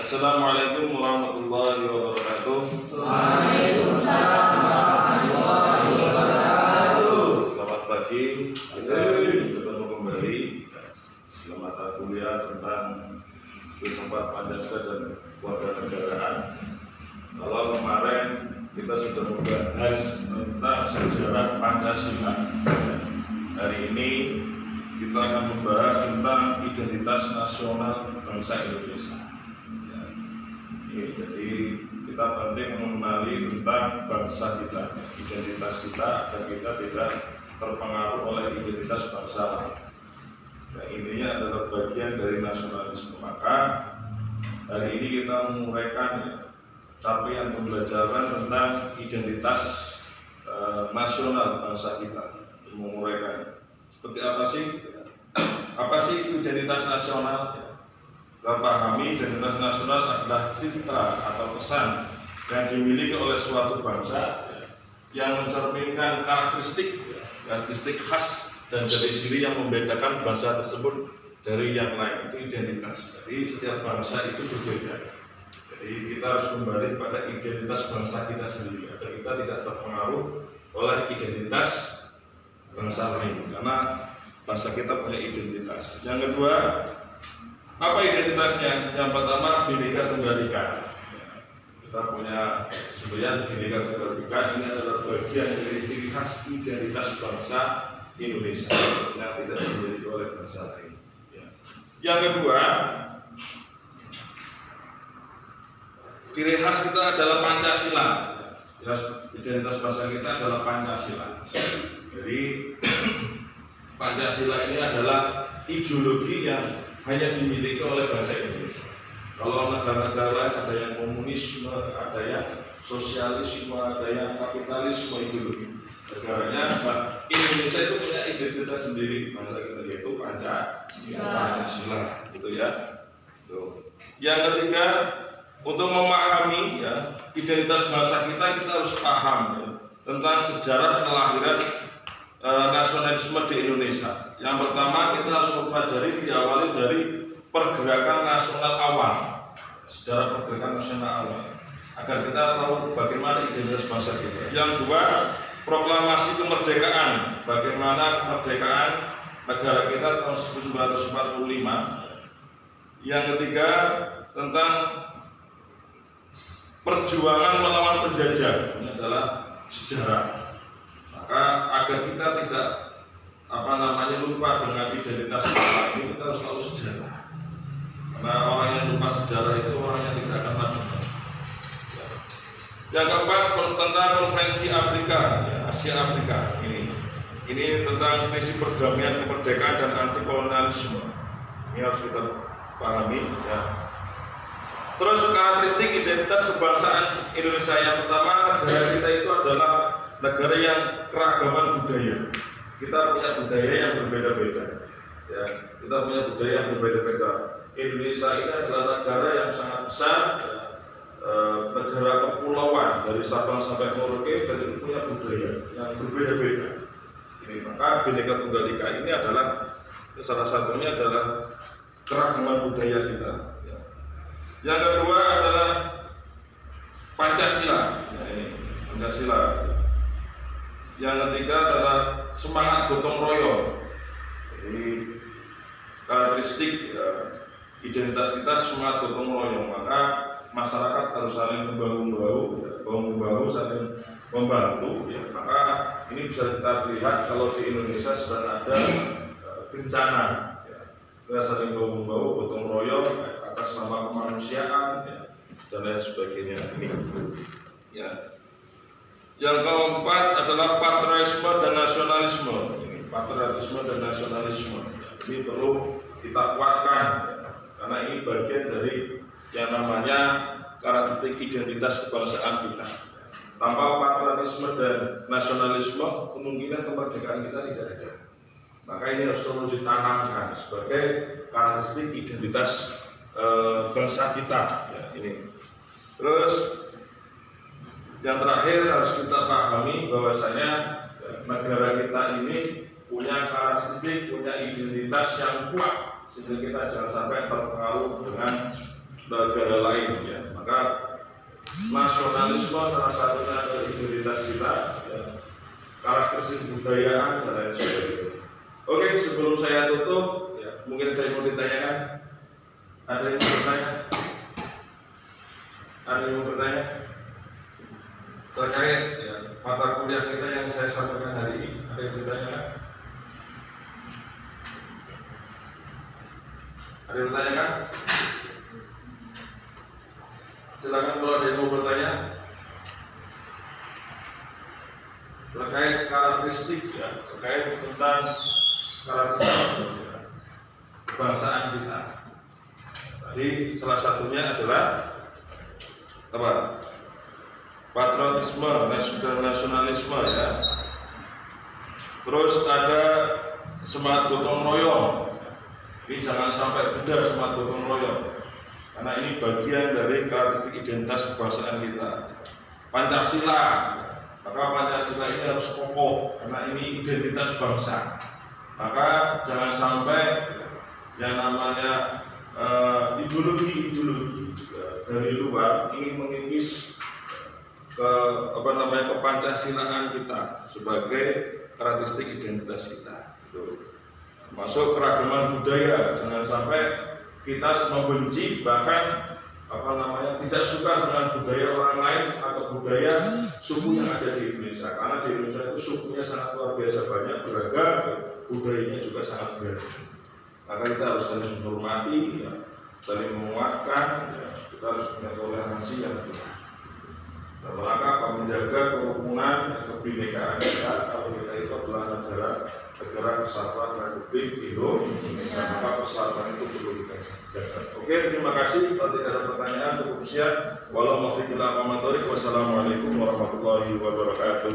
Assalamualaikum warahmatullahi wabarakatuh. Waalaikumsalam warahmatullahi wabarakatuh. Selamat pagi. Kita ketemu kembali dalam mata kuliah tentang filsafat Pancasila dan kewarganegaraan. Kalau kemarin kita sudah membahas tentang sejarah Pancasila, hari ini kita akan membahas tentang identitas nasional bangsa Indonesia. Jadi kita penting mengenali tentang bangsa kita, identitas kita, agar kita tidak terpengaruh oleh identitas bangsa lain. Nah, intinya adalah bagian dari nasionalisme. Maka hari ini kita menguraikan capaian pembelajaran tentang identitas nasional bangsa kita. Menguraikan seperti apa sih identitas nasional? Kita pahami identitas nasional adalah citra atau kesan yang dimiliki oleh suatu bangsa yang mencerminkan karakteristik khas dan ciri-ciri yang membedakan bangsa tersebut dari yang lain. Itu identitas. Jadi setiap bangsa itu berbeda. Jadi kita harus kembali pada identitas bangsa kita sendiri agar kita tidak terpengaruh oleh identitas bangsa lain, karena bangsa kita punya identitas. Yang kedua, apa identitasnya? Yang pertama, Bhinneka Tunggal Ika. Kita punya sebenarnya Bhinneka Tunggal Ika ini adalah bagian dari ciri khas identitas bangsa Indonesia yang tidak dimiliki oleh bangsa lain. Yang kedua, ciri khas kita adalah Pancasila. Identitas bangsa kita adalah Pancasila. Jadi Pancasila ini adalah ideologi yang hanya dimiliki oleh bangsa Indonesia. Kalau negara-negara ada yang komunisme, ada yang sosialisme, ada yang kapitalisme ideologi. Negaranya, Indonesia itu punya identitas sendiri bangsa kita, yaitu Pancasila, gitu ya. Tuh. Yang ketiga, untuk memahami identitas bangsa kita harus paham tentang sejarah kelahiran nasionalisme di Indonesia. Yang pertama, kita harus mempelajari diawali dari pergerakan nasional awal, sejarah pergerakan nasional awal, agar kita tahu bagaimana identitas bangsa kita. Yang kedua, proklamasi kemerdekaan, bagaimana kemerdekaan negara kita tahun 1945. Yang ketiga, tentang perjuangan melawan penjajah, ini adalah sejarah. Maka agar kita tidak lupa dengan identitas kita ini, kita harus tahu sejarah. Karena orang yang lupa sejarah itu orang yang tidak akan maju. Yang keempat, tentang konferensi Afrika, Asia Afrika ini tentang prinsip perdamaian, kemerdekaan dan anti kolonialisme. Ini harus kita pahami. Terus karakteristik identitas kebangsaan Indonesia, yang pertama, negara kita itu adalah negara yang keragaman budaya. Kita punya budaya yang berbeda-beda. Kita punya budaya yang berbeda-beda. Indonesia ini adalah negara yang sangat besar, negara kepulauan dari Sabang sampai Merauke, dan itu punya budaya yang berbeda-beda. Maka Bhinneka Tunggal Ika ini adalah salah satunya adalah keragaman budaya kita. Yang kedua adalah Pancasila. Pancasila. Yang ketiga adalah semangat gotong royong. Jadi karakteristik identitas kita semangat gotong royong. Maka masyarakat harus saling bahu-membahu, saling membantu. Maka ini bisa kita lihat kalau di Indonesia sedang ada bencana. Kita saling bahu-membahu, gotong royong atas nama kemanusiaan dan lain sebagainya. Yang keempat adalah patriotisme dan nasionalisme. Patriotisme dan nasionalisme ini perlu kita kuatkan, karena ini bagian dari yang namanya karakteristik identitas kebangsaan kita. Tanpa patriotisme dan nasionalisme, kemungkinan kemerdekaan kita tidak ada. Maka ini harus terus ditanamkan sebagai karakteristik identitas bangsa kita. Terus yang terakhir harus kita pahami bahwasanya negara kita ini punya karakteristik, punya identitas yang kuat, sehingga kita jangan sampai terpengaruh dengan negara lain ya. Maka nasionalisme salah satunya adalah identitas kita ya. Karakteristik budayaan dan lain sebagainya. Oke, sebelum saya tutup ya, mungkin ada yang mau ditanyakan? Ada yang mau bertanya? Ada yang mau bertanya? Terkait ya, mata kuliah kita yang saya sampaikan hari ini, ada yang bertanya? Ada yang bertanyakan? Silakan kalau ada yang mau bertanya terkait karakteristik ya, terkait tentang karakteristik ya, kebangsaan kita. Tadi salah satunya adalah apa? Patriotisme dan nasionalisme ya. Terus ada semangat gotong royong. Ini jangan sampai beda semangat gotong royong, karena ini bagian dari karakteristik identitas kebangsaan kita. Pancasila, maka Pancasila ini harus kokoh karena ini identitas bangsa. Maka jangan sampai yang namanya ideologi dari luar ingin mengikis ke Pancasilaan kita sebagai karakteristik identitas kita. Masuk keragaman budaya, jangan sampai kita membenci bahkan tidak suka dengan budaya orang lain atau budaya suku yang ada di Indonesia, karena di Indonesia itu sukunya sangat luar biasa banyak, beragam, budayanya juga sangat beragam. Maka kita harus saling menghormati, ya, saling menguatkan, ya, kita harus punya toleransi yang benar. Dalam rangka menjaga kerukunan dan kebinekaan kita, kalau kita itu adalah negara kesatuan Republik Indonesia, maka persatuan itu perlu kita jaga. Oke, terima kasih. Kalau tidak ada pertanyaan cukup siap. Wassalamualaikum warahmatullahi wabarakatuh.